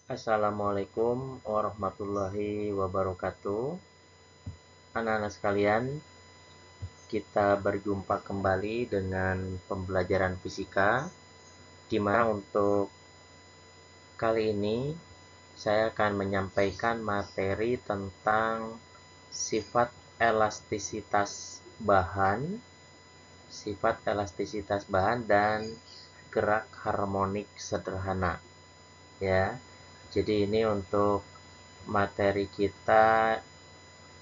Assalamualaikum warahmatullahi wabarakatuh. Anak-anak sekalian, kita berjumpa kembali dengan pembelajaran fisika, di mana untuk kali ini saya akan menyampaikan materi tentang sifat elastisitas bahan dan gerak harmonik sederhana. Ya, jadi ini untuk materi kita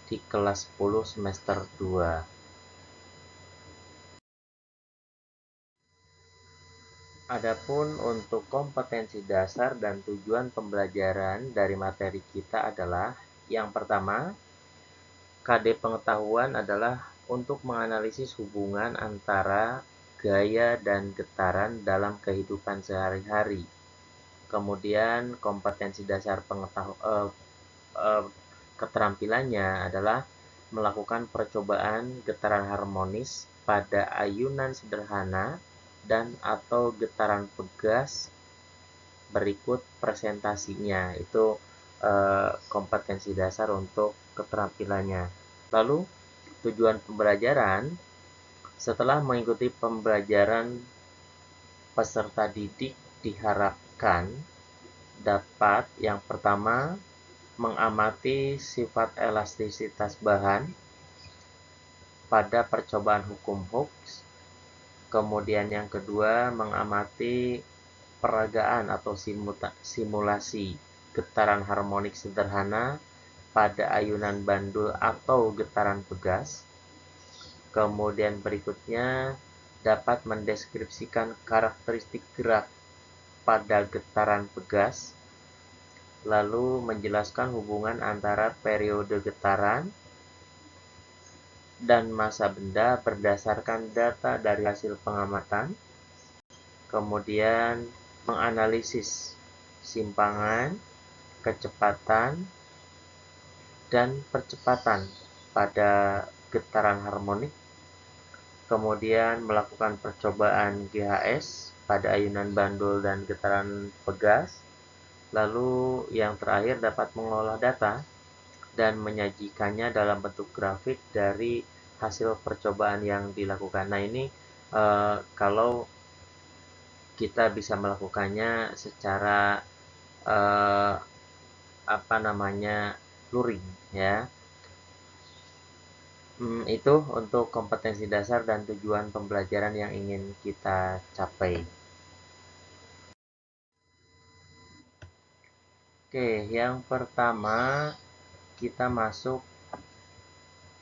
di kelas 10 semester 2. Adapun untuk kompetensi dasar dan tujuan pembelajaran dari materi kita adalah yang pertama, KD pengetahuan adalah untuk menganalisis hubungan antara gaya dan getaran dalam kehidupan sehari-hari. Kemudian kompetensi dasar keterampilannya adalah melakukan percobaan getaran harmonis pada ayunan sederhana dan atau getaran pegas. Berikut presentasinya. Itu kompetensi dasar untuk keterampilannya. Lalu tujuan pembelajaran, setelah mengikuti pembelajaran, peserta didik diharapkan dapat yang pertama mengamati sifat elastisitas bahan pada percobaan hukum Hooke. Kemudian yang kedua, mengamati peragaan atau simulasi getaran harmonik sederhana pada ayunan bandul atau getaran pegas. Kemudian berikutnya, dapat mendeskripsikan karakteristik gerak pada getaran pegas, lalu menjelaskan hubungan antara periode getaran dan massa benda berdasarkan data dari hasil pengamatan. Kemudian menganalisis simpangan, kecepatan, dan percepatan pada getaran harmonik. Kemudian melakukan percobaan GHS pada ayunan bandul dan getaran pegas. Lalu yang terakhir, dapat mengolah data dan menyajikannya dalam bentuk grafik dari hasil percobaan yang dilakukan. Nah, ini kalau kita bisa melakukannya secara luring, ya. Itu untuk kompetensi dasar dan tujuan pembelajaran yang ingin kita capai. Oke, yang pertama kita masuk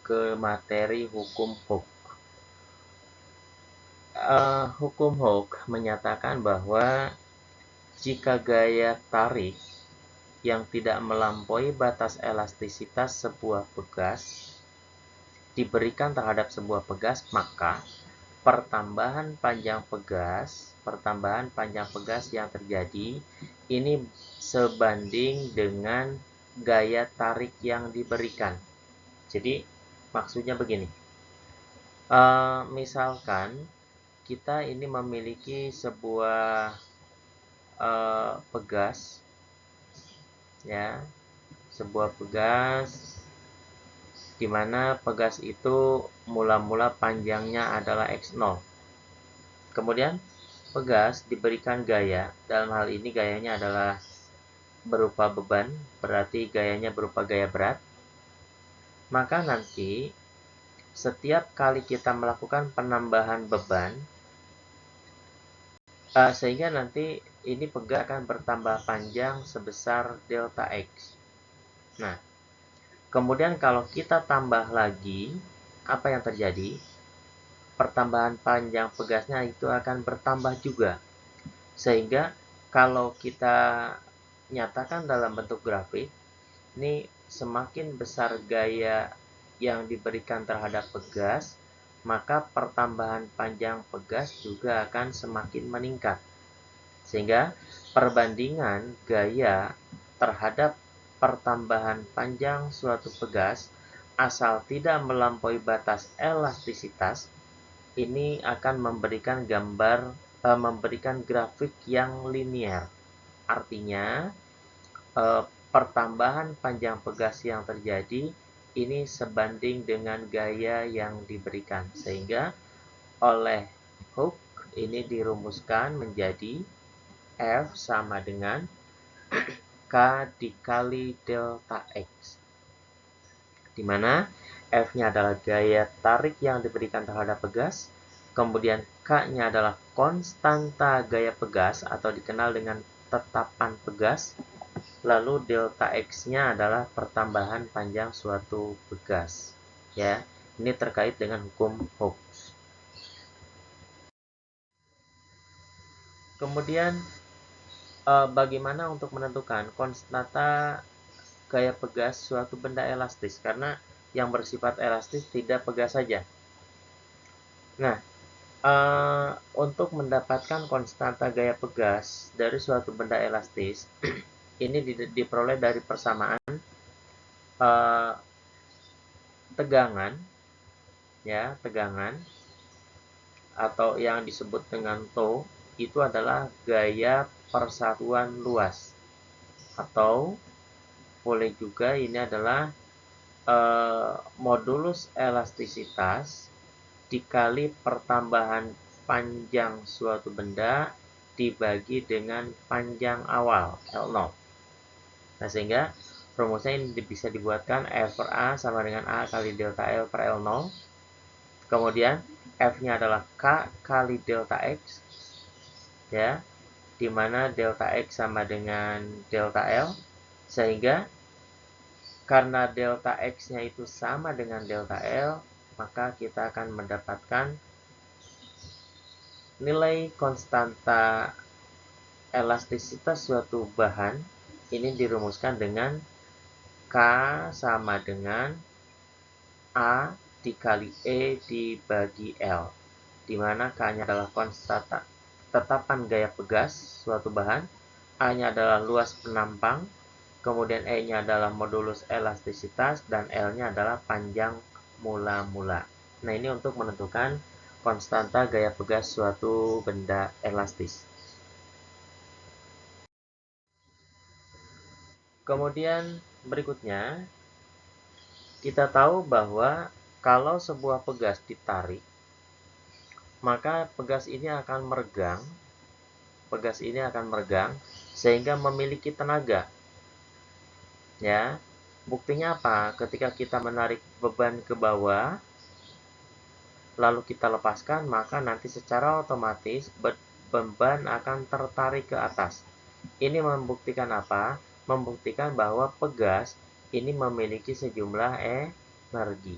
ke materi hukum Hooke. Hukum Hooke menyatakan bahwa jika gaya tarik yang tidak melampaui batas elastisitas sebuah pegas diberikan terhadap sebuah pegas, maka pertambahan panjang pegas yang terjadi ini sebanding dengan gaya tarik yang diberikan. Jadi maksudnya begini, misalkan kita ini memiliki sebuah pegas, ya, sebuah pegas di mana pegas itu mula-mula panjangnya adalah X0. Kemudian pegas diberikan gaya, dalam hal ini gayanya adalah berupa beban, berarti gayanya berupa gaya berat. Maka nanti setiap kali kita melakukan penambahan beban, sehingga nanti ini pegas akan bertambah panjang sebesar delta X. Nah, kemudian kalau kita tambah lagi, apa yang terjadi? Pertambahan panjang pegasnya itu akan bertambah juga. Sehingga kalau kita nyatakan dalam bentuk grafik, ini semakin besar gaya yang diberikan terhadap pegas, maka pertambahan panjang pegas juga akan semakin meningkat. Sehingga perbandingan gaya terhadap pertambahan panjang suatu pegas asal tidak melampaui batas elastisitas ini akan memberikan grafik yang linier. Artinya pertambahan panjang pegas yang terjadi ini sebanding dengan gaya yang diberikan, sehingga oleh Hooke ini dirumuskan menjadi F sama dengan K dikali delta X, di mana F-nya adalah gaya tarik yang diberikan terhadap pegas, kemudian K-nya adalah konstanta gaya pegas atau dikenal dengan tetapan pegas, lalu delta X-nya adalah pertambahan panjang suatu pegas. Ya, ini terkait dengan hukum Hooke. Kemudian bagaimana untuk menentukan konstanta gaya pegas suatu benda elastis, karena yang bersifat elastis tidak pegas saja. Nah, untuk mendapatkan konstanta gaya pegas dari suatu benda elastis, ini diperoleh dari persamaan tegangan, ya, tegangan atau yang disebut dengan tau itu adalah gaya persatuan luas, atau boleh juga ini adalah modulus elastisitas dikali pertambahan panjang suatu benda dibagi dengan panjang awal L0. Nah, sehingga rumusnya ini bisa dibuatkan F per A sama dengan A kali delta L per L0. Kemudian F-nya adalah K kali delta X, ya, di mana delta X sama dengan delta L, sehingga karena delta X-nya itu sama dengan delta L, maka kita akan mendapatkan nilai konstanta elastisitas suatu bahan ini dirumuskan dengan K sama dengan A dikali E dibagi L, di mana K-nya adalah konstanta tetapan gaya pegas suatu bahan, A-nya adalah luas penampang, kemudian E-nya adalah modulus elastisitas, dan L-nya adalah panjang mula-mula. Nah, ini untuk menentukan konstanta gaya pegas suatu benda elastis. Kemudian berikutnya, kita tahu bahwa kalau sebuah pegas ditarik, maka pegas ini akan meregang. Pegas ini akan meregang sehingga memiliki tenaga. Ya, buktinya apa? Ketika kita menarik beban ke bawah, lalu kita lepaskan, maka nanti secara otomatis beban akan tertarik ke atas. Ini membuktikan apa? Membuktikan bahwa pegas ini memiliki sejumlah energi.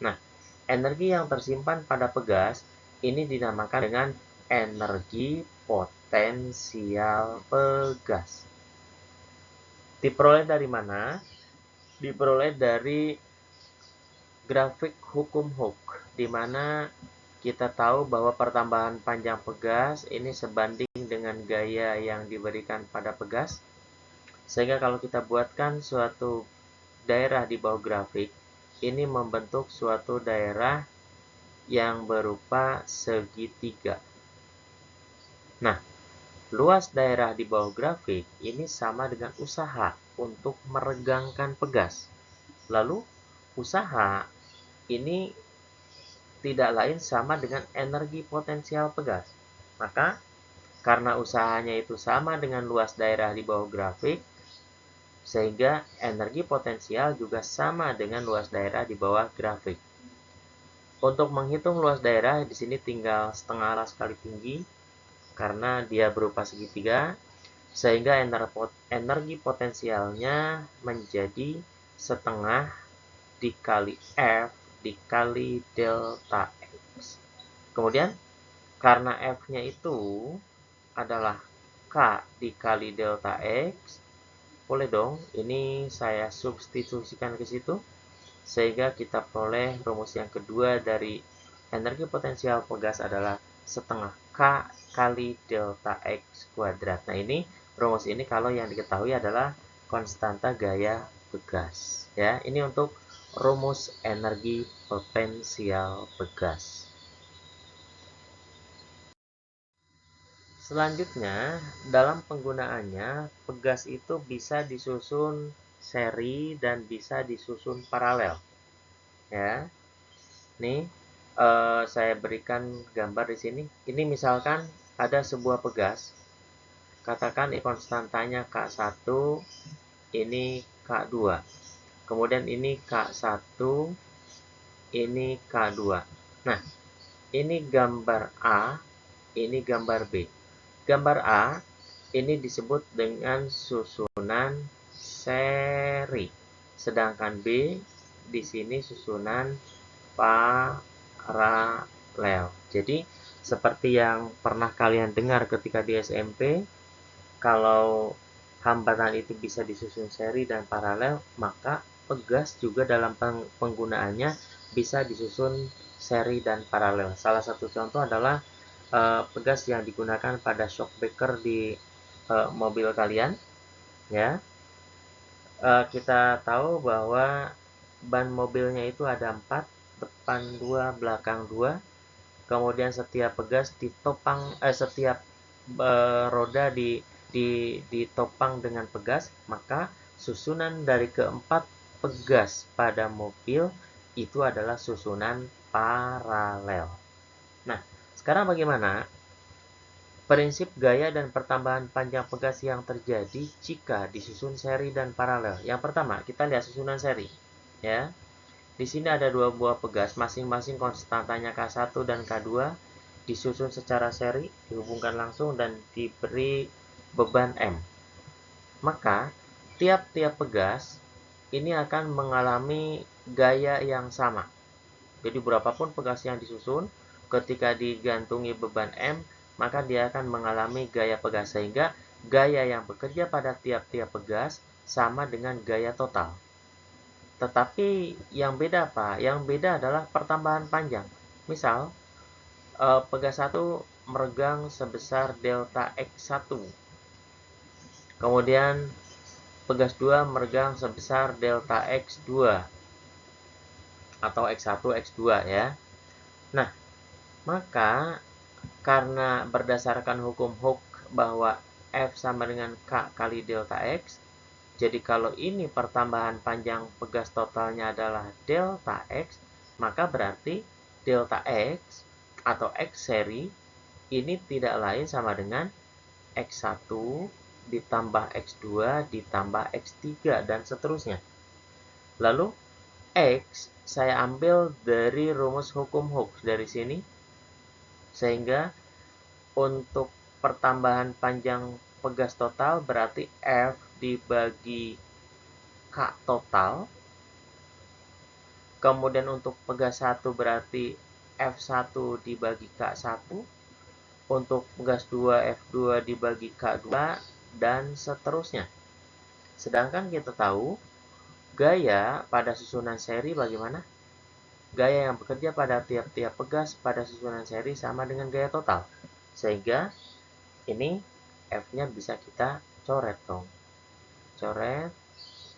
Nah, energi yang tersimpan pada pegas ini dinamakan dengan energi potensial pegas. Diperoleh dari mana? Diperoleh dari grafik hukum Hooke, di mana kita tahu bahwa pertambahan panjang pegas ini sebanding dengan gaya yang diberikan pada pegas. Sehingga kalau kita buatkan suatu daerah di bawah grafik, ini membentuk suatu daerah yang berupa segitiga. Nah, luas daerah di bawah grafik ini sama dengan usaha untuk meregangkan pegas. Lalu, usaha ini tidak lain sama dengan energi potensial pegas. Maka, karena usahanya itu sama dengan luas daerah di bawah grafik, sehingga energi potensial juga sama dengan luas daerah di bawah grafik. Untuk menghitung luas daerah, di sini tinggal setengah alas kali tinggi, karena dia berupa segitiga, sehingga energi potensialnya menjadi setengah dikali F dikali delta X. Kemudian, karena F-nya itu adalah K dikali delta X, boleh dong, ini saya substitusikan ke situ, sehingga kita peroleh rumus yang kedua dari energi potensial pegas adalah setengah K kali delta X kuadrat. Nah, ini rumus ini kalau yang diketahui adalah konstanta gaya pegas. Ya, ini untuk rumus energi potensial pegas. Selanjutnya, dalam penggunaannya, pegas itu bisa disusun seri dan bisa disusun paralel. Ya, nih saya berikan gambar di sini. Ini misalkan ada sebuah pegas. Katakan konstantanya K1, ini K2. Kemudian ini K1, ini K2. Nah, ini gambar A, ini gambar B. Gambar A ini disebut dengan susunan seri. Sedangkan B di sini susunan paralel. Jadi, seperti yang pernah kalian dengar ketika di SMP, kalau hambatan itu bisa disusun seri dan paralel, maka pegas juga dalam penggunaannya bisa disusun seri dan paralel. Salah satu contoh adalah pegas yang digunakan pada shock breaker di mobil kalian, ya. Kita tahu bahwa ban mobilnya itu ada 4, depan 2, belakang 2. Kemudian setiap pegas ditopang, setiap roda ditopang dengan pegas, maka susunan dari keempat pegas pada mobil itu adalah susunan paralel. Nah, sekarang bagaimana prinsip gaya dan pertambahan panjang pegas yang terjadi jika disusun seri dan paralel? Yang pertama, kita lihat susunan seri. Ya, di sini ada dua buah pegas, masing-masing konstantanya K1 dan K2, disusun secara seri, dihubungkan langsung, dan diberi beban M. Maka, tiap-tiap pegas ini akan mengalami gaya yang sama. Jadi, berapapun pegas yang disusun, ketika digantungi beban M, maka dia akan mengalami gaya pegas, sehingga gaya yang bekerja pada tiap-tiap pegas sama dengan gaya total. Tetapi yang beda apa? Yang beda adalah pertambahan panjang. Misal, pegas 1 meregang sebesar delta X1. Kemudian pegas 2 meregang sebesar delta X2 atau X1, X2 ya. Nah, maka karena berdasarkan hukum Hooke bahwa F sama dengan K kali delta X, jadi kalau ini pertambahan panjang pegas totalnya adalah delta X, maka berarti delta X atau X seri ini tidak lain sama dengan X1 ditambah X2 ditambah X3 dan seterusnya. Lalu X saya ambil dari rumus hukum Hooke dari sini, sehingga untuk pertambahan panjang pegas total berarti F dibagi K total. Kemudian untuk pegas 1 berarti F1 dibagi K1. Untuk pegas 2 F2 dibagi K2 dan seterusnya. Sedangkan kita tahu gaya pada susunan seri bagaimana? Gaya yang bekerja pada tiap-tiap pegas pada susunan seri sama dengan gaya total. Sehingga ini F-nya bisa kita coret dong. Coret,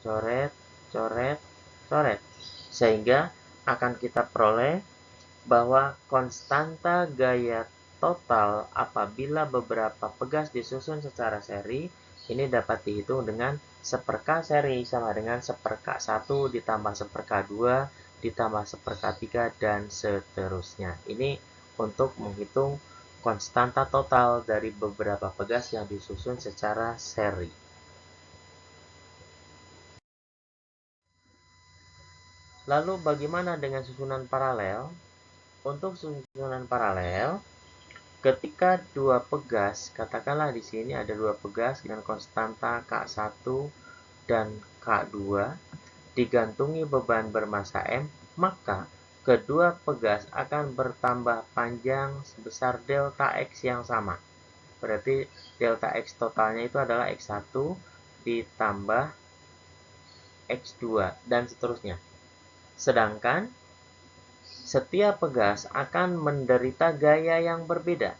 coret, coret, coret. Sehingga akan kita peroleh bahwa konstanta gaya total apabila beberapa pegas disusun secara seri ini dapat dihitung dengan 1/k seri sama dengan 1/k 1 ditambah 1/k 2 ditambah 1/k 3 dan seterusnya. Ini untuk menghitung konstanta total dari beberapa pegas yang disusun secara seri. Lalu bagaimana dengan susunan paralel? Untuk susunan paralel, ketika dua pegas, katakanlah di sini ada dua pegas dengan konstanta K1 dan K2, digantungi beban bermassa M, maka kedua pegas akan bertambah panjang sebesar delta X yang sama. Berarti delta X totalnya itu adalah X1 ditambah X2 dan seterusnya. Sedangkan setiap pegas akan menderita gaya yang berbeda.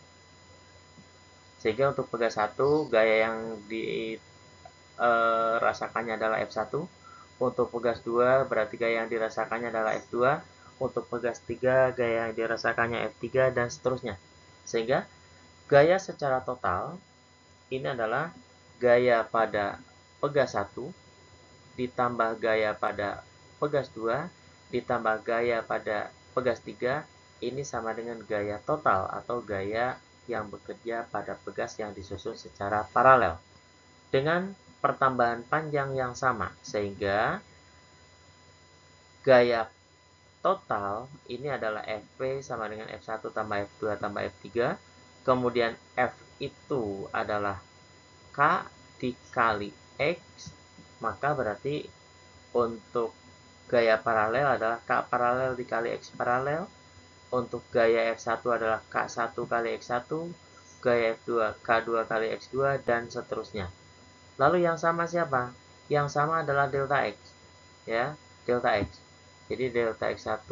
Sehingga untuk pegas 1, gaya yang dirasakannya adalah F1. Untuk pegas 2, berarti gaya yang dirasakannya adalah F2. Untuk pegas 3, gaya yang dirasakannya F3, dan seterusnya. Sehingga Gaya secara total ini adalah gaya pada pegas 1 ditambah gaya pada pegas 2 ditambah gaya pada pegas 3, ini sama dengan gaya total atau gaya yang bekerja pada pegas yang disusun secara paralel dengan pertambahan panjang yang sama, sehingga gaya total ini adalah Fp sama dengan F1 tambah F2 tambah F3, kemudian F itu adalah K dikali X, maka berarti untuk gaya paralel adalah K paralel dikali X paralel, untuk gaya F1 adalah K1 kali X1, gaya F2 K2 kali X2, dan seterusnya. Lalu yang sama siapa? Yang sama adalah delta X, ya, delta X. Jadi delta X1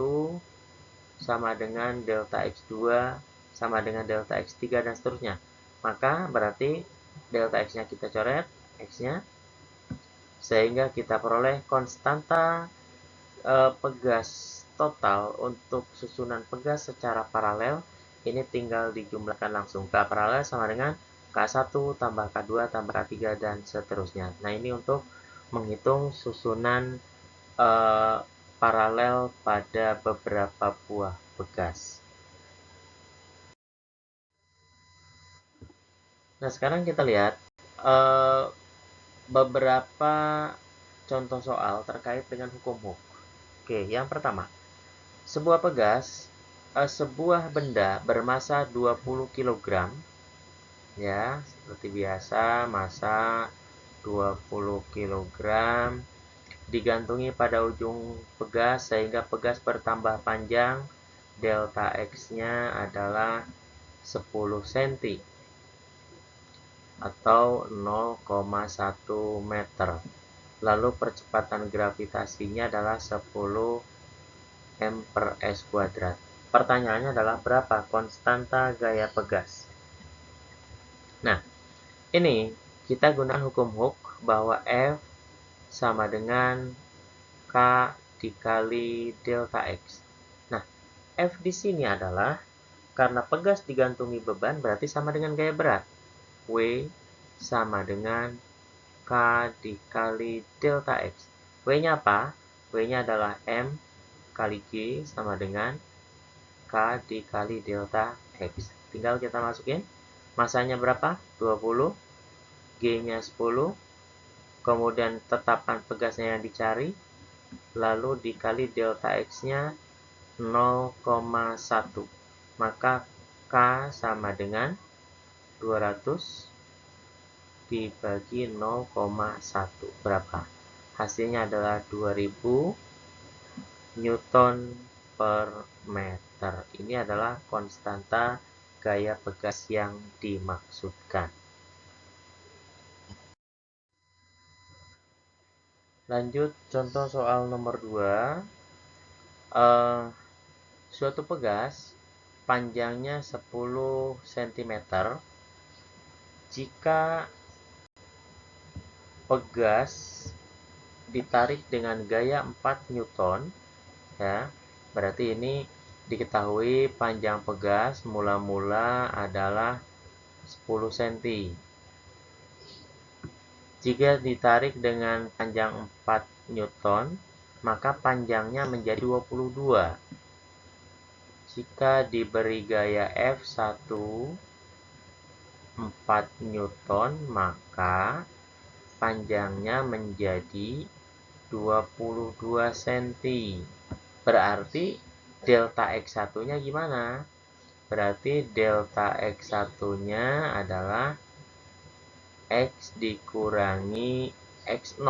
sama dengan delta X2 sama dengan delta X3 dan seterusnya. Maka berarti delta X-nya kita coret, X-nya, sehingga kita peroleh konstanta pegas total untuk susunan pegas secara paralel. Ini tinggal dijumlahkan langsung. K paralel sama dengan K1 tambah K2 tambah K3 dan seterusnya. Nah, ini untuk menghitung susunan paralel pada beberapa buah pegas. Nah, sekarang kita lihat beberapa contoh soal terkait dengan hukum Hooke. Oke, yang pertama, sebuah pegas, sebuah benda bermasa 20 kg, ya, seperti biasa, massa 20 kg, digantungi pada ujung pegas sehingga pegas bertambah panjang, delta X-nya adalah 10 cm atau 0,1 meter. Lalu percepatan gravitasinya adalah 10 m per s kuadrat. Pertanyaannya adalah berapa konstanta gaya pegas? Nah, ini kita gunakan hukum Hooke bahwa F sama dengan K dikali delta X. Nah, F di sini adalah karena pegas digantungi beban berarti sama dengan gaya berat. W sama dengan K dikali delta X. W-nya apa? W-nya adalah M kali G sama dengan K dikali delta X. Tinggal kita masukin. Masanya berapa? 20. G-nya 10. Kemudian tetapan pegasnya yang dicari. Lalu dikali delta X-nya 0,1. Maka K sama dengan 200 dibagi 0,1. Berapa? Hasilnya adalah 2000 Newton per meter. Ini adalah konstanta gaya pegas yang dimaksudkan. Lanjut contoh soal nomor 2. Suatu pegas panjangnya 10 cm. Jika pegas ditarik dengan gaya 4 Newton, ya, berarti ini diketahui panjang pegas mula-mula adalah 10 cm. Jika ditarik dengan panjang 4 Newton, maka panjangnya menjadi 22. Jika diberi gaya F1 4 Newton, maka panjangnya menjadi 22 cm. Berarti delta X1-nya gimana? Berarti delta X1-nya adalah X dikurangi X0.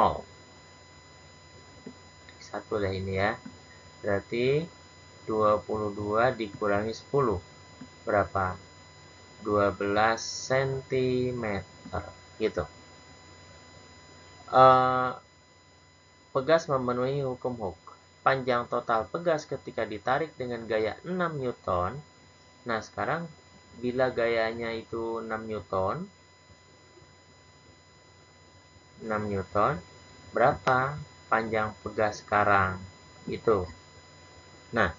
X1 lah ini ya. Berarti 22 dikurangi 10. Berapa? 12 cm. Gitu. Pegas memenuhi hukum Hooke. Panjang total pegas ketika ditarik dengan gaya 6 Newton. Nah, sekarang bila gayanya itu 6 Newton, berapa panjang pegas sekarang? Itu. Nah,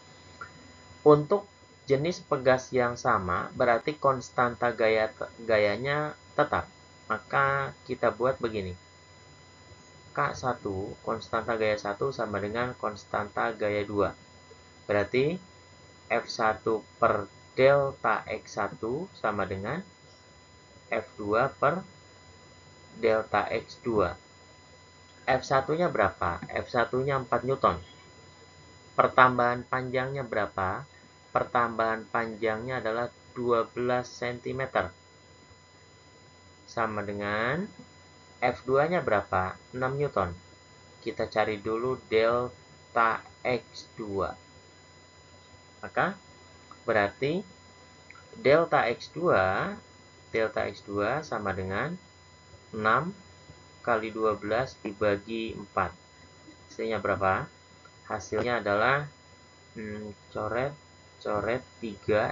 untuk jenis pegas yang sama berarti konstanta gayanya tetap. Maka kita buat begini. K1, konstanta gaya 1 sama dengan konstanta gaya 2. Berarti F1 per delta X1 sama dengan F2 per delta X2. F1-nya berapa? F1-nya 4 Newton. Pertambahan panjangnya berapa? Pertambahan panjangnya adalah 12 cm. Sama dengan F2-nya berapa? 6 Newton. Kita cari dulu delta X2. Maka berarti delta X2 sama dengan 6 kali 12 dibagi 4. Hasilnya berapa? Hasilnya adalah coret 3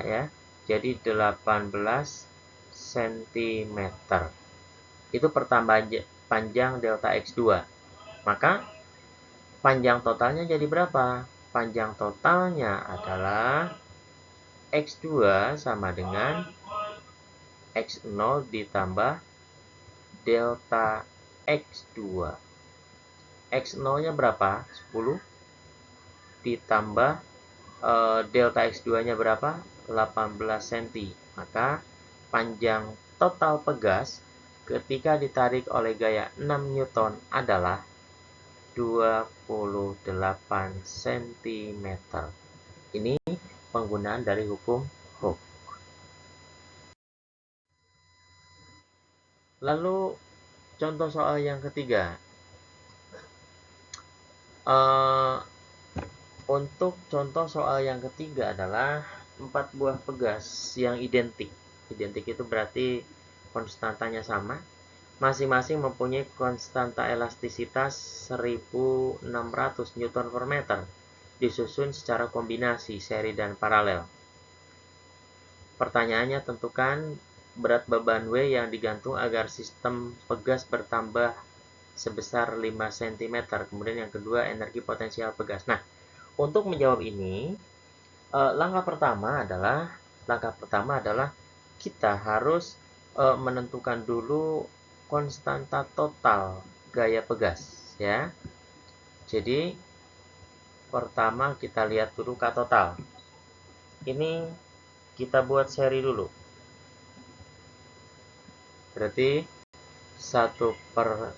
ya. Jadi 18 cm. Itu pertambahan panjang delta X2. Maka panjang totalnya jadi berapa? Panjang totalnya adalah X2 sama dengan X0 ditambah delta X2. X0-nya berapa? 10 ditambah delta X2-nya berapa? 18 cm. Maka panjang total pegas ketika ditarik oleh gaya 6 Newton adalah 28 cm. Ini penggunaan dari hukum Hooke. Lalu contoh soal yang ketiga. Untuk contoh soal yang ketiga adalah 4 buah pegas yang identik. Identik itu berarti konstantanya sama. Masing-masing mempunyai konstanta elastisitas 1600 Newton per meter, disusun secara kombinasi, seri, dan paralel. Pertanyaannya, tentukan berat beban W yang digantung agar sistem pegas bertambah sebesar 5 cm. Kemudian yang kedua, energi potensial pegas. Nah, untuk menjawab ini, langkah pertama adalah kita harus menentukan dulu konstanta total gaya pegas ya. Jadi pertama kita lihat dulu K total. Ini kita buat seri dulu. Berarti 1 per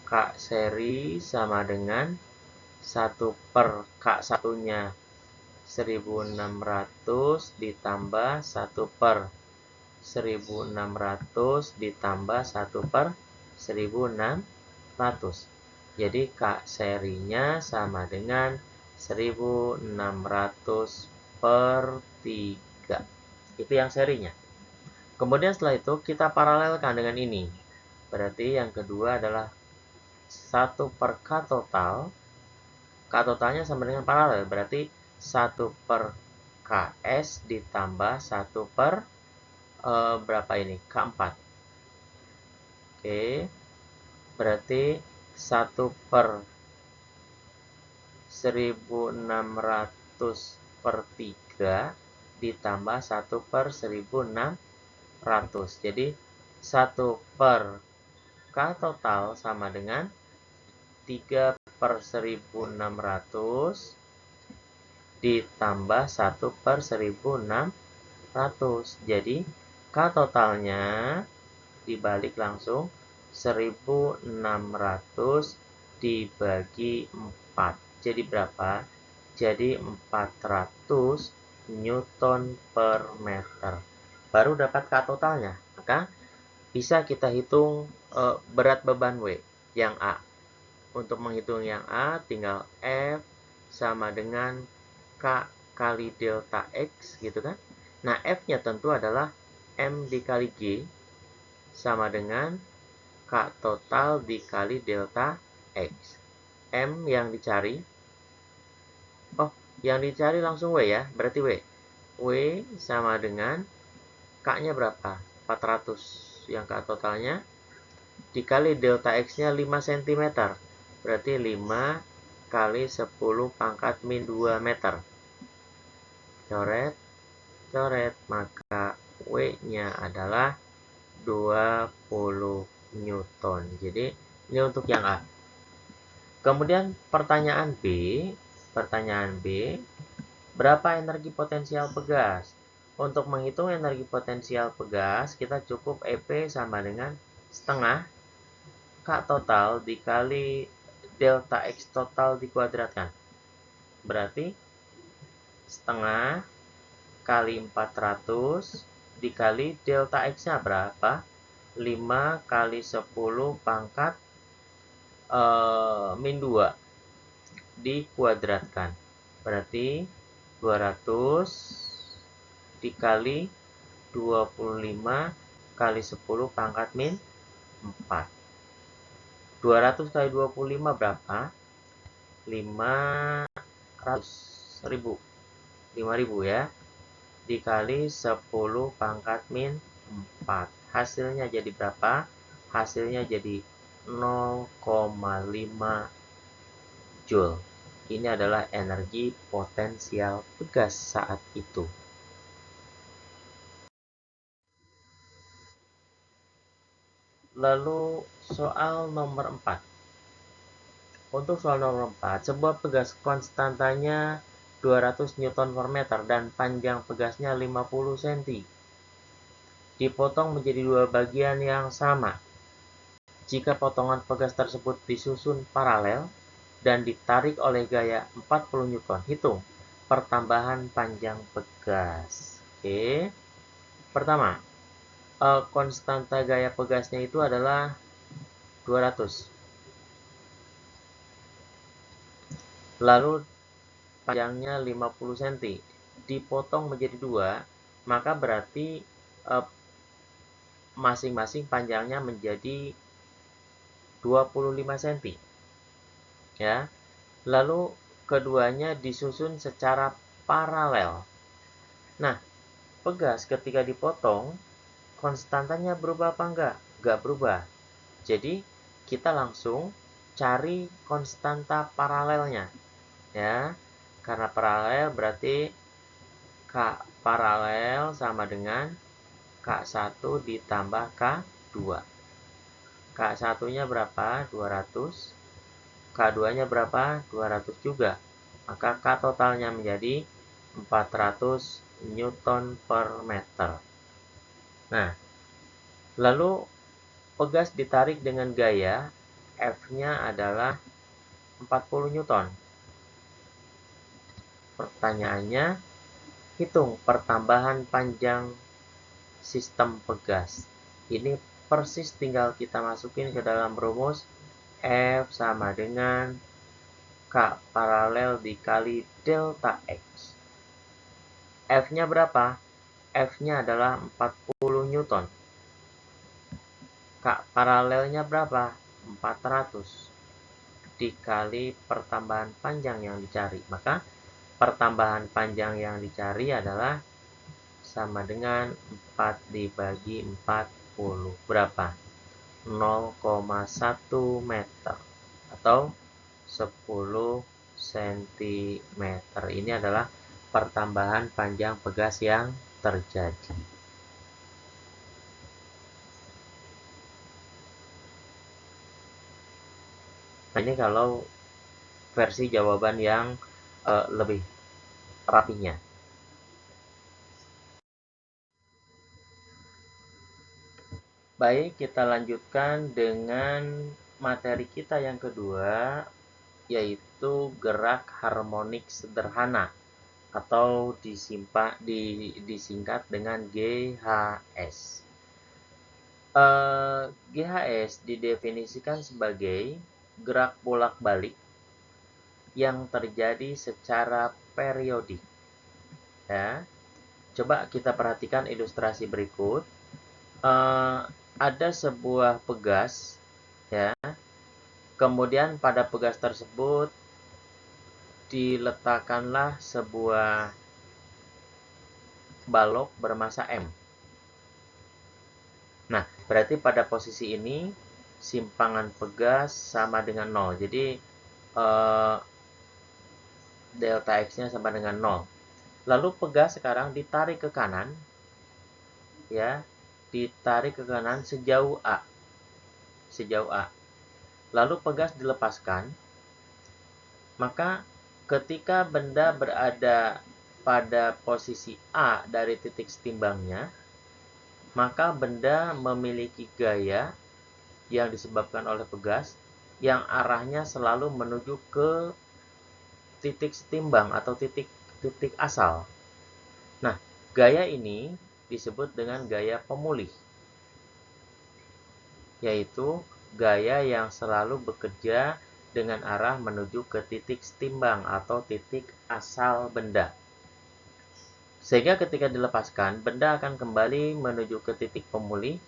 K seri sama dengan 1 per K1-nya 1600 ditambah 1 per 1600 ditambah 1 per 1600. Jadi K serinya sama dengan 1600 per 3. Itu yang serinya. Kemudian setelah itu kita paralelkan dengan ini. Berarti yang kedua adalah 1 per K total. K totalnya sama dengan paralel. Berarti 1 per KS ditambah 1 per berapa ini? K4. Oke. Berarti 1 per 1600 per 3 ditambah 1 per 1600. Jadi 1 per K total sama dengan 3 per 1600 ditambah 1 per 1600. Jadi K totalnya dibalik langsung 1600 dibagi 4. Jadi berapa? Jadi 400 Newton per meter. Baru dapat K totalnya. Maka bisa kita hitung berat beban W yang A. Untuk menghitung yang A, tinggal F sama dengan K kali delta X, gitu kan? Nah, F-nya tentu adalah M dikali G sama dengan K total dikali delta X. M yang dicari, yang dicari langsung W ya, berarti W. W sama dengan K-nya berapa? 400. Yang K totalnya dikali delta X-nya 5 cm. Berarti 5 kali 10 pangkat min 2 meter. Coret coret, maka W-nya adalah 20 Newton. Jadi ini untuk yang A. Kemudian pertanyaan B, berapa energi potensial pegas? Untuk menghitung energi potensial pegas, kita cukup EP sama dengan setengah K total dikali delta X total dikuadratkan. Berarti setengah kali 400 dikali delta X-nya berapa? 5 kali 10 pangkat min 2 dikuadratkan. Berarti 200 dikali 25 kali 10 pangkat min 4. 200 kali 25 berapa? 500.000. 5.000 ya. Dikali 10 pangkat min 4. Hasilnya jadi berapa? Hasilnya jadi 0,5 Joule. Ini adalah energi potensial pegas saat itu. Lalu soal nomor 4. Untuk soal nomor 4, sebuah pegas konstantanya 200 Newton per meter dan panjang pegasnya 50 cm. Dipotong menjadi dua bagian yang sama. Jika potongan pegas tersebut disusun paralel dan ditarik oleh gaya 40 Newton, hitung pertambahan panjang pegas. Oke. Pertama, konstanta gaya pegasnya itu adalah 200. Lalu panjangnya 50 cm. Dipotong menjadi dua, maka berarti masing-masing panjangnya menjadi 25 cm. Ya. Lalu keduanya disusun secara paralel. Nah, pegas ketika dipotong, konstantanya berubah apa enggak? Enggak berubah. Jadi, kita langsung cari konstanta paralelnya. Ya, karena paralel berarti K paralel sama dengan K1 ditambah K2. K1-nya berapa? 200. K2-nya berapa? 200 juga. Maka K totalnya menjadi 400 Newton per meter. Nah, lalu pegas ditarik dengan gaya F-nya adalah 40 Newton. Pertanyaannya, hitung pertambahan panjang sistem pegas. Ini persis tinggal kita masukin ke dalam rumus F sama dengan K paralel dikali delta X. F-nya berapa? F-nya adalah 40 Newton. K paralelnya berapa? 400. Dikali pertambahan panjang yang dicari. Maka pertambahan panjang yang dicari adalah sama dengan 4 dibagi 40. Berapa? 0,1 meter atau 10 cm. Ini adalah pertambahan panjang pegas yang terjadi. Nah, ini kalau versi jawaban yang lebih rapinya. Baik, kita lanjutkan dengan materi kita yang kedua, yaitu gerak harmonik sederhana atau disingkat dengan GHS. GHS didefinisikan sebagai gerak bolak-balik yang terjadi secara periodik. Ya, coba kita perhatikan ilustrasi berikut. Ada sebuah pegas, ya. Kemudian pada pegas tersebut diletakkanlah sebuah balok bermassa M. Nah, berarti pada posisi ini simpangan pegas sama dengan 0. Jadi delta X-nya sama dengan 0. Lalu pegas sekarang ditarik ke kanan, ya, ditarik ke kanan sejauh A, sejauh A. Lalu pegas dilepaskan, maka ketika benda berada pada posisi A dari titik setimbangnya, maka benda memiliki gaya yang disebabkan oleh pegas yang arahnya selalu menuju ke titik setimbang atau titik asal. Nah, gaya ini disebut dengan gaya pemulih, yaitu gaya yang selalu bekerja dengan arah menuju ke titik setimbang atau titik asal benda. Sehingga ketika dilepaskan, benda akan kembali menuju ke titik pemulih,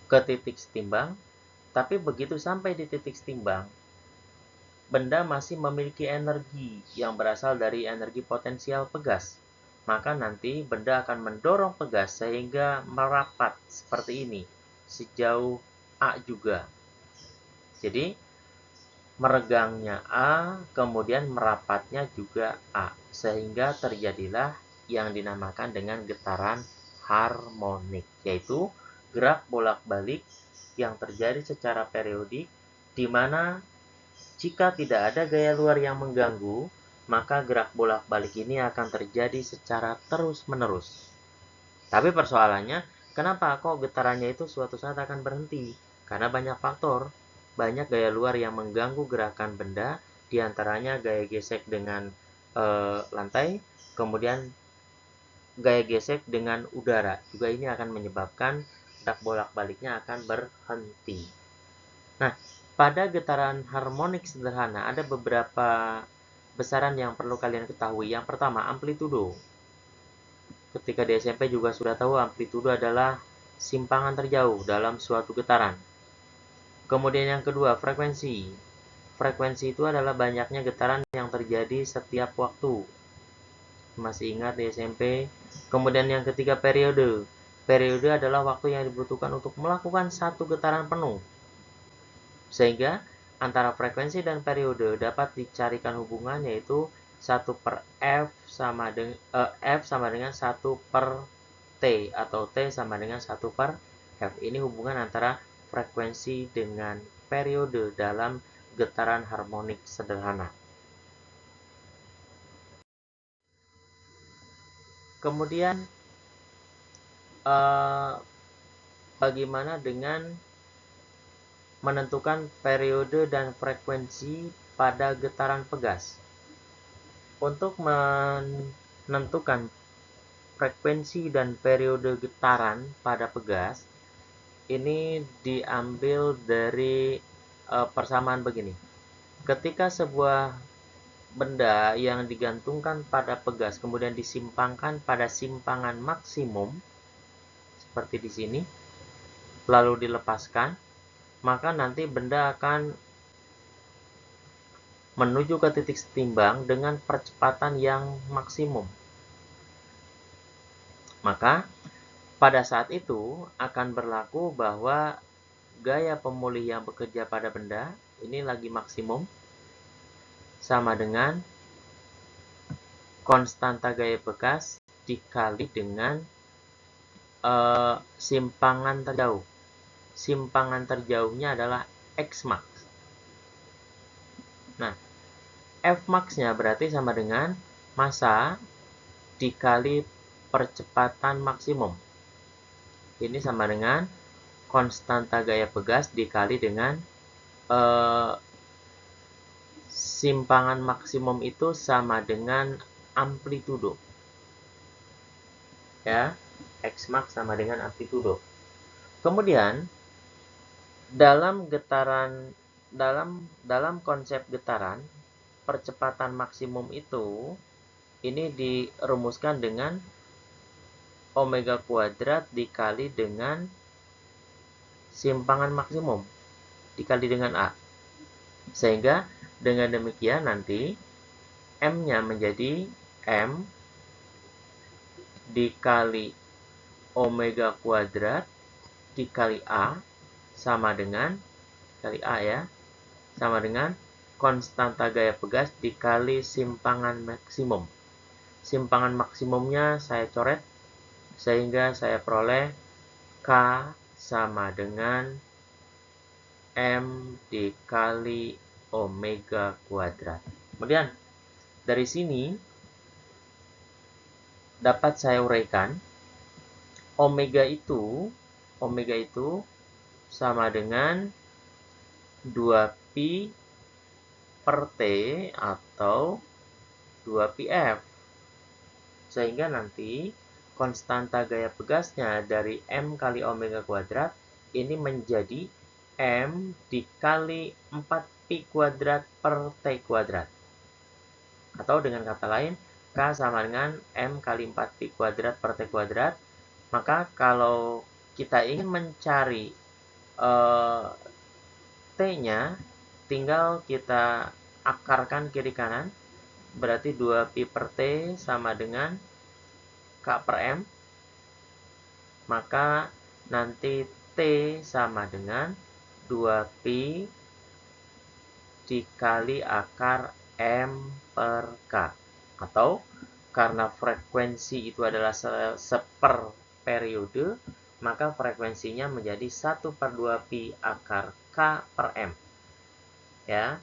ke titik setimbang, tapi begitu sampai di titik setimbang, benda masih memiliki energi yang berasal dari energi potensial pegas. Maka nanti benda akan mendorong pegas sehingga merapat seperti ini, sejauh A juga. Jadi, meregangnya A, kemudian merapatnya juga A. Sehingga terjadilah yang dinamakan dengan getaran harmonik, yaitu gerak bolak-balik yang terjadi secara periodik, di mana jika tidak ada gaya luar yang mengganggu, maka gerak bolak-balik ini akan terjadi secara terus-menerus. Tapi persoalannya, kenapa kok getarannya itu suatu saat akan berhenti? Karena banyak faktor, banyak gaya luar yang mengganggu gerakan benda, diantaranya gaya gesek dengan lantai, kemudian gaya gesek dengan udara. Juga ini akan menyebabkan gerak bolak-baliknya akan berhenti. Nah, pada getaran harmonik sederhana ada beberapa besaran yang perlu kalian ketahui. Yang pertama, amplitudo. Ketika di SMP juga sudah tahu amplitudo adalah simpangan terjauh dalam suatu getaran. Kemudian yang kedua, frekuensi. Frekuensi itu adalah banyaknya getaran yang terjadi setiap waktu. Masih ingat di SMP? Kemudian yang ketiga, periode. Periode adalah waktu yang dibutuhkan untuk melakukan satu getaran penuh. Sehingga antara frekuensi dan periode dapat dicarikan hubungan, yaitu 1 per F sama dengan 1 per T, atau T sama dengan 1 per F. Ini hubungan antara frekuensi dengan periode dalam getaran harmonik sederhana. Kemudian bagaimana dengan menentukan periode dan frekuensi pada getaran pegas? Untuk menentukan frekuensi dan periode getaran pada pegas, ini diambil dari persamaan begini. Ketika sebuah benda yang digantungkan pada pegas kemudian disimpangkan pada simpangan maksimum, seperti di sini, lalu dilepaskan, maka nanti benda akan menuju ke titik setimbang dengan percepatan yang maksimum. Maka pada saat itu akan berlaku bahwa gaya pemulih yang bekerja pada benda ini lagi maksimum sama dengan konstanta gaya bekas dikali dengan simpangan terjauh. Simpangan terjauhnya adalah X max. Nah, F max-nya berarti sama dengan massa dikali percepatan maksimum. Ini sama dengan konstanta gaya pegas dikali dengan simpangan maksimum itu sama dengan amplitudo. Ya, X max sama dengan amplitudo. Kemudian dalam konsep getaran, percepatan maksimum itu ini dirumuskan dengan omega kuadrat dikali dengan simpangan maksimum dikali dengan A. Sehingga dengan demikian nanti M-nya menjadi M dikali omega kuadrat dikali A sama dengan kali A ya, sama dengan konstanta gaya pegas dikali simpangan maksimum. simpangan maksimumnya saya coret, sehingga saya peroleh K sama dengan M dikali omega kuadrat. Kemudian dari sini dapat saya uraikan omega itu sama dengan 2pi per T atau 2pf. Sehingga nanti konstanta gaya pegasnya dari M kali omega kuadrat ini menjadi M dikali 4pi kuadrat per T kuadrat. Atau dengan kata lain, K sama dengan M kali 4pi kuadrat per T kuadrat. Maka kalau kita ingin mencari T-nya, tinggal kita akarkan kiri kanan. Berarti 2pi per T sama dengan K per M. Maka nanti T sama dengan 2pi dikali akar M per K. Atau karena frekuensi itu adalah seper periode, maka frekuensinya menjadi 1/2pi akar K per M. Ya.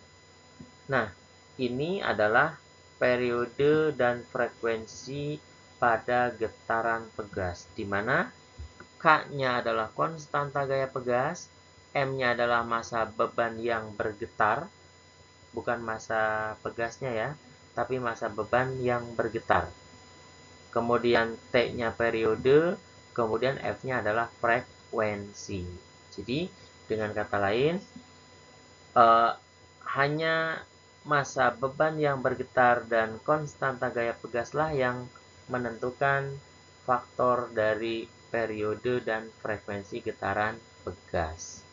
Nah, ini adalah periode dan frekuensi pada getaran pegas, di mana K-nya adalah konstanta gaya pegas, M-nya adalah massa beban yang bergetar, bukan massa pegasnya ya, tapi massa beban yang bergetar. Kemudian T-nya periode, kemudian F-nya adalah frekuensi. Jadi, dengan kata lain, hanya massa beban yang bergetar dan konstanta gaya pegaslah yang menentukan faktor dari periode dan frekuensi getaran pegas.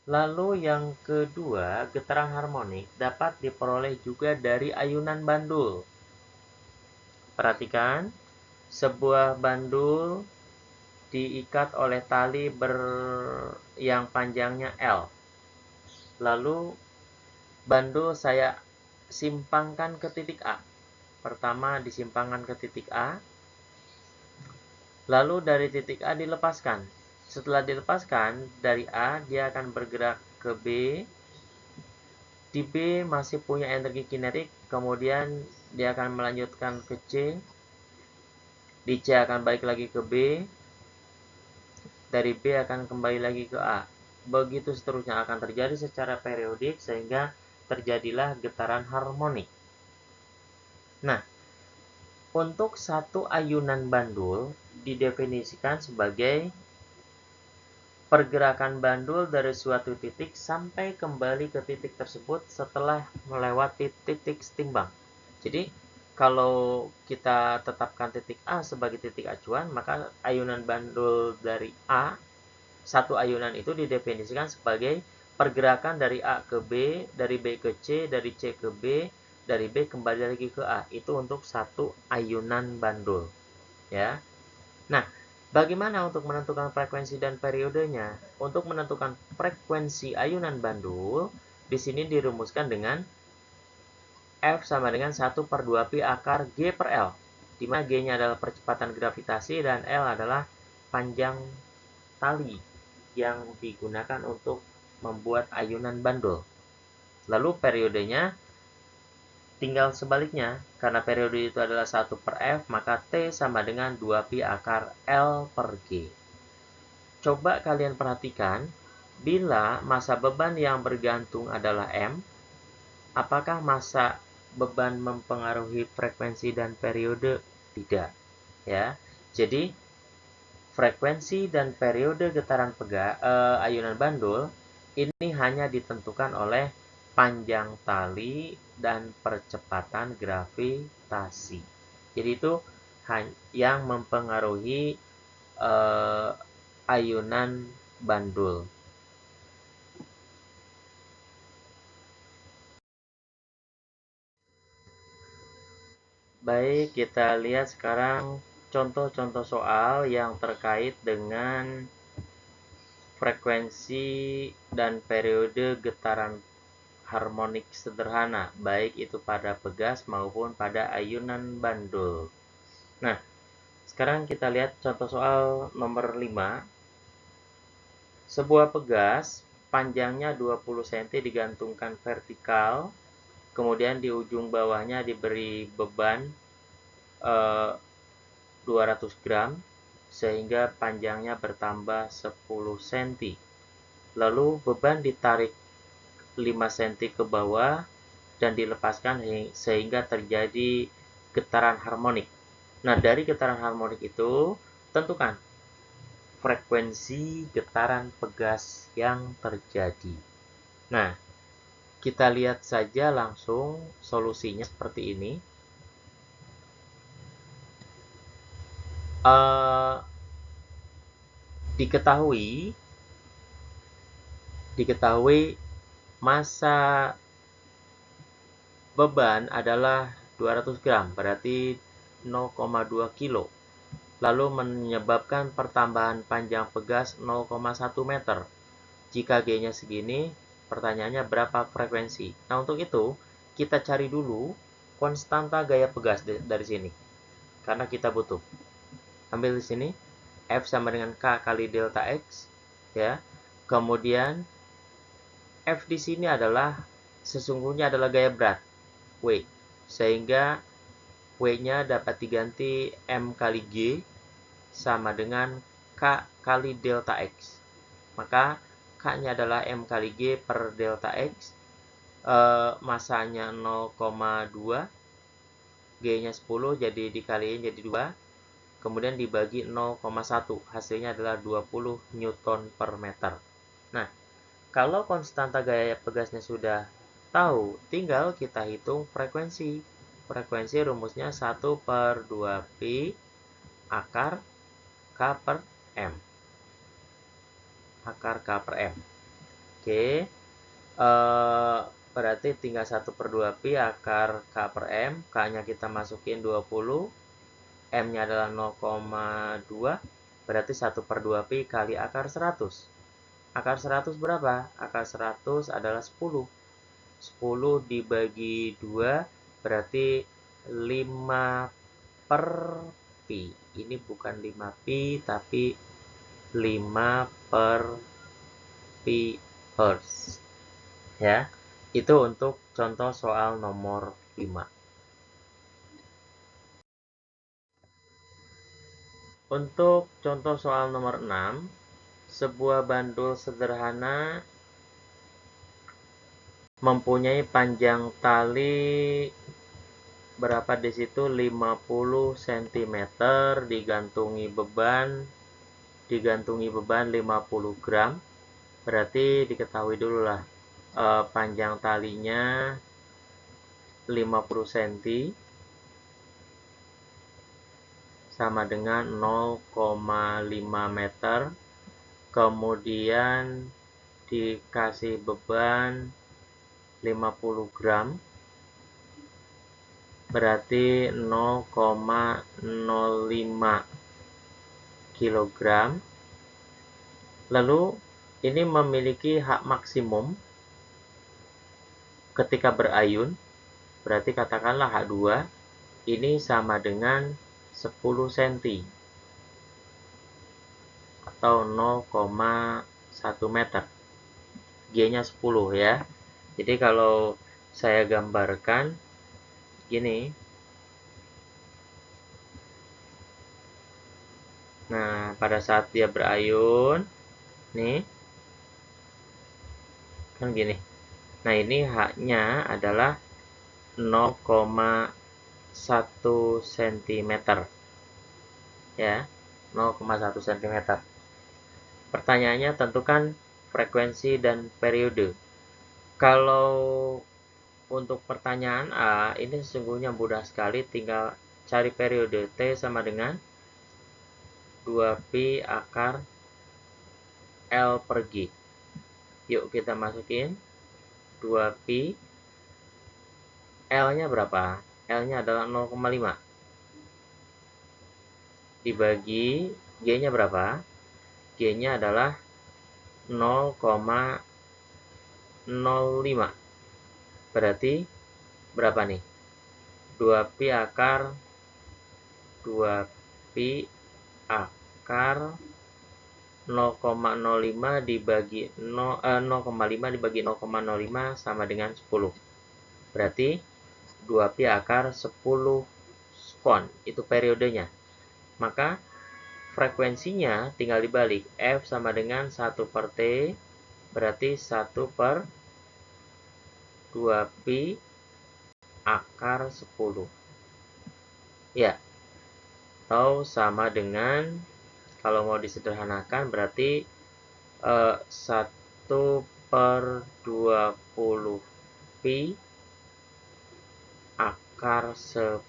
Lalu yang kedua, getaran harmonik dapat diperoleh juga dari ayunan bandul. Perhatikan, sebuah bandul diikat oleh tali yang panjangnya L. Lalu bandul saya simpangkan ke titik A. Pertama disimpangkan ke titik A. Lalu dari titik A dilepaskan. Setelah dilepaskan dari A, dia akan bergerak ke B. Di B masih punya energi kinetik, kemudian dia akan melanjutkan ke C. Di C akan balik lagi ke B. Dari B akan kembali lagi ke A. Begitu seterusnya akan terjadi secara periodik sehingga terjadilah getaran harmonik. Nah, untuk satu ayunan bandul didefinisikan sebagai pergerakan bandul dari suatu titik sampai kembali ke titik tersebut setelah melewati titik setimbang. Jadi, kalau kita tetapkan titik A sebagai titik acuan, maka ayunan bandul dari A, satu ayunan itu didefinisikan sebagai pergerakan dari A ke B, dari B ke C, dari C ke B, dari B kembali lagi ke A. Itu untuk satu ayunan bandul. Ya. Nah, bagaimana untuk menentukan frekuensi dan periodenya? Untuk menentukan frekuensi ayunan bandul, di sini dirumuskan dengan F sama dengan 1/2pi akar G per L, di mana G-nya adalah percepatan gravitasi dan L adalah panjang tali yang digunakan untuk membuat ayunan bandul. Lalu periodenya tinggal sebaliknya, karena periode itu adalah 1/F, maka T sama dengan 2pi akar L per G. Coba kalian perhatikan, bila massa beban yang bergantung adalah M, apakah massa beban mempengaruhi frekuensi dan periode? Tidak. Ya. Jadi, frekuensi dan periode getaran ayunan bandul ini hanya ditentukan oleh panjang tali dan percepatan gravitasi. Jadi itu yang mempengaruhi ayunan bandul. Baik, kita lihat sekarang contoh-contoh soal yang terkait dengan frekuensi dan periode getaran harmonik sederhana, baik itu pada pegas maupun pada ayunan bandul. Nah, sekarang kita lihat contoh soal nomor 5. Sebuah pegas panjangnya 20 cm digantungkan vertikal, kemudian di ujung bawahnya diberi beban 200 gram, sehingga panjangnya bertambah 10 cm. Lalu beban ditarik 5 cm ke bawah dan dilepaskan sehingga terjadi getaran harmonik. Nah, dari getaran harmonik itu tentukan frekuensi getaran pegas yang terjadi. Nah, kita lihat saja langsung solusinya seperti ini. Diketahui massa beban adalah 200 gram, berarti 0,2 kilo. Lalu menyebabkan pertambahan panjang pegas 0,1 meter. Jika G-nya segini, pertanyaannya berapa frekuensi? Nah, untuk itu, kita cari dulu konstanta gaya pegas dari sini. Karena kita butuh. Ambil di sini, F sama dengan K kali delta X. Ya. Kemudian, F di sini sesungguhnya adalah gaya berat, W. Sehingga W-nya dapat diganti M kali G sama dengan K kali delta X. Maka K-nya adalah M kali G per delta X. Masanya 0,2. G-nya 10, jadi dikaliin jadi 2. Kemudian dibagi 0,1. Hasilnya adalah 20 Newton per meter. Nah, kalau konstanta gaya pegasnya sudah tahu, tinggal kita hitung frekuensi. Frekuensi rumusnya 1 per 2pi akar K per M. Akar K per M. Oke. Berarti tinggal 1 per 2pi akar K per M. K-nya kita masukin 20. M-nya adalah 0,2. Berarti 1 per 2pi kali akar 100. Akar 100 berapa? Akar 100 adalah 10. 10 dibagi 2 berarti 5 per pi. Ini bukan 5pi tapi 5 per pi hertz. Ya. Itu untuk contoh soal nomor 5. Untuk contoh soal nomor 6, sebuah bandul sederhana mempunyai panjang tali berapa di situ 50 cm digantungi beban 50 gram. Berarti diketahui dulu lah panjang talinya 50 cm sama dengan 0,5 meter. Kemudian dikasih beban 50 gram. Berarti 0,05 kilogram. Lalu ini memiliki hak maksimum ketika berayun. Berarti katakanlah H2 ini sama dengan 10 cm atau 0,1 meter. G-nya 10 ya. Jadi kalau saya gambarkan gini. Nah, pada saat dia berayun nih kan gini. Nah, ini H-nya adalah 0,1 cm. Ya, 0,1 cm. Pertanyaannya tentukan frekuensi dan periode. Kalau untuk pertanyaan A, ini sesungguhnya mudah sekali, tinggal cari periode. T sama dengan 2pi akar L per G. Yuk kita masukin 2pi. L-nya berapa? L-nya adalah 0,5. Dibagi G-nya berapa? G-nya adalah 0,05. Berarti berapa nih? 2pi akar 2pi akar 0,05 dibagi 0,5 dibagi 0,05 sama dengan 10. Berarti 2pi akar 10 sekon. Itu periodenya. Maka frekuensinya tinggal dibalik. F sama dengan 1 per T. Berarti 1 per 2pi akar 10. Ya. Atau sama dengan, kalau mau disederhanakan berarti 1 per 20 pi akar 10.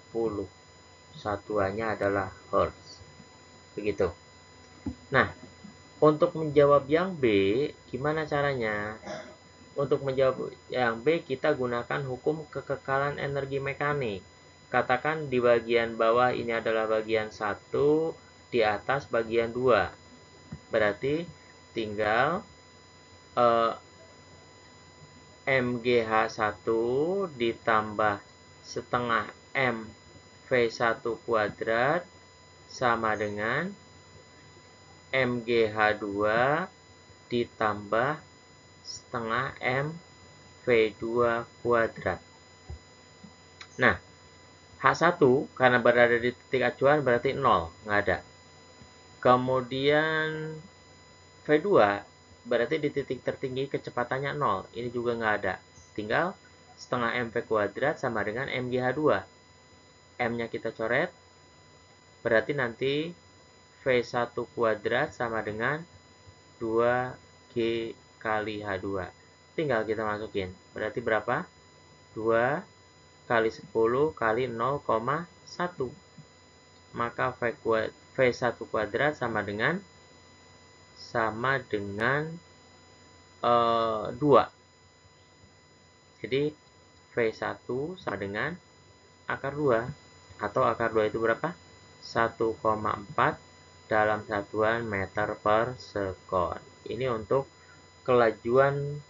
Satuannya adalah Hertz. Begitu. Nah, untuk menjawab yang B, gimana caranya? Untuk menjawab yang B, kita gunakan hukum kekekalan energi mekanik. Katakan di bagian bawah ini adalah bagian 1, di atas bagian 2. Berarti tinggal MGH1 ditambah setengah M V1 kuadrat sama dengan MGH2 ditambah setengah M V2 kuadrat. Nah, H1 karena berada di titik acuan berarti 0, nggak ada. Kemudian V2 berarti di titik tertinggi kecepatannya 0, ini juga nggak ada. Tinggal setengah MV kuadrat sama dengan MGH2. M-nya kita coret, berarti nanti V1 kuadrat sama dengan 2G kali H2. Tinggal kita masukin. Berarti berapa? 2 kali 10 kali 0,1. Maka V1 kuadrat sama dengan 2. Jadi V1 sama dengan akar 2. Atau akar 2 itu berapa? 1,4 dalam satuan meter per sekon. Ini untuk kelajuan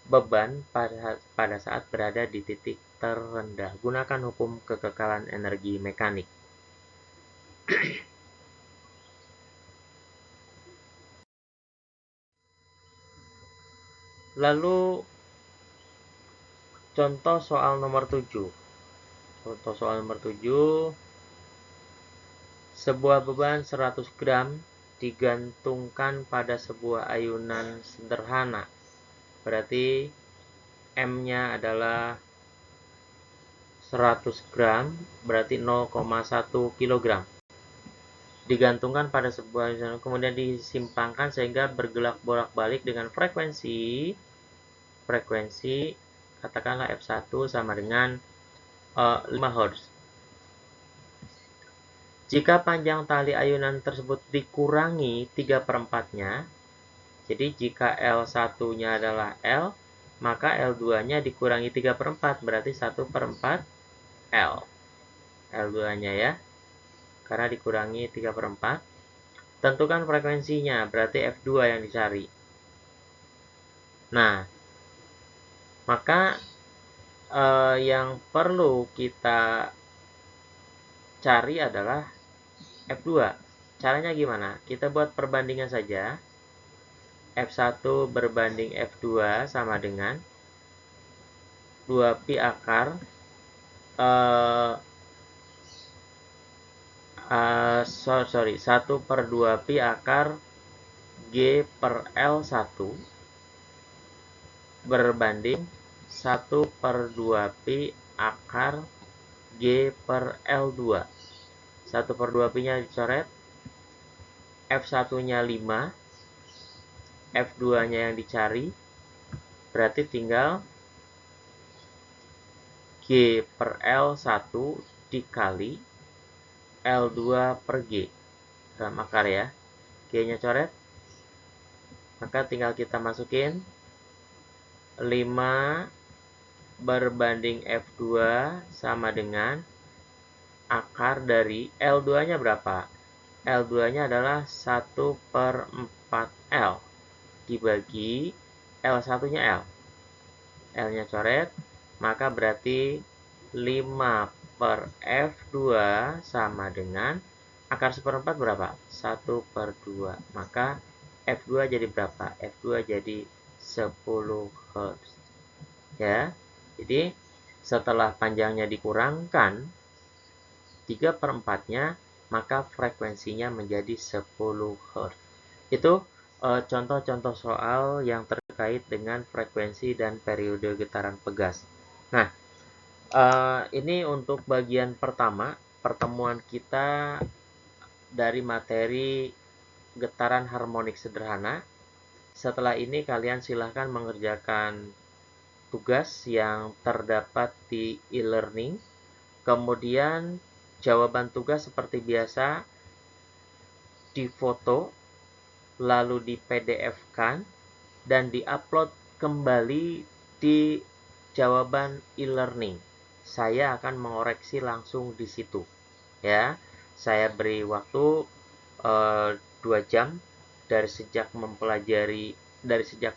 beban pada saat berada di titik terendah. Gunakan hukum kekekalan energi mekanik. Lalu contoh soal nomor 7. Contoh soal nomor 7. Sebuah beban 100 gram digantungkan pada sebuah ayunan sederhana. Berarti M-nya adalah 100 gram, berarti 0,1 kg. Digantungkan pada sebuah ayunan, kemudian disimpangkan sehingga bergerak bolak-balik dengan frekuensi katakanlah F1 sama dengan 5 Hz. Jika panjang tali ayunan tersebut dikurangi 3/4-nya, jadi jika L1-nya adalah L, maka L2-nya dikurangi 3/4, berarti 1/4 L. L2-nya ya, karena dikurangi 3/4. Tentukan frekuensinya, berarti F2 yang dicari. Nah, maka yang perlu kita cari adalah F2. Caranya gimana? Kita buat perbandingan saja. F1 berbanding F2 sama dengan 2pi akar 1 per 2pi akar G per L1 berbanding 1 per 2pi akar G per L2. 1 per 2pi-nya dicoret, F1-nya 5, F2-nya yang dicari, berarti tinggal G per L1 dikali L2 per G dalam akar ya. G-nya coret, maka tinggal kita masukin 5 berbanding F2 sama dengan akar dari L2-nya berapa? L2-nya adalah 1 per 4 L dibagi L1-nya L. L-nya coret, maka berarti 5 per F2 sama dengan akar seperempat berapa? 1/2. Maka F2 jadi berapa? F2 jadi 10 Hz. Ya, jadi setelah panjangnya dikurangkan 3/4-nya, maka frekuensinya menjadi 10 Hz. Itu contoh-contoh soal yang terkait dengan frekuensi dan periode getaran pegas. Nah, ini untuk bagian pertama, pertemuan kita dari materi getaran harmonik sederhana. Setelah ini kalian silahkan mengerjakan tugas yang terdapat di e-learning. Kemudian jawaban tugas seperti biasa difoto, lalu di PDF-kan, dan diupload kembali di jawaban e-learning. Saya akan mengoreksi langsung di situ. Ya, saya beri waktu 2 jam dari sejak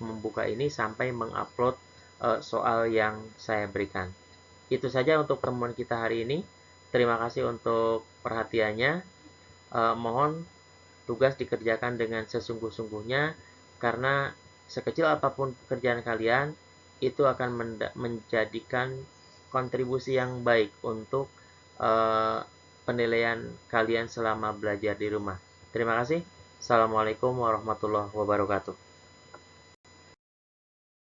membuka ini sampai mengupload soal yang saya berikan. Itu saja untuk pertemuan kita hari ini. Terima kasih untuk perhatiannya. Mohon tugas dikerjakan dengan sesungguh-sungguhnya, karena sekecil apapun pekerjaan kalian, itu akan menjadikan kontribusi yang baik untuk penilaian kalian selama belajar di rumah. Terima kasih. Assalamualaikum warahmatullahi wabarakatuh.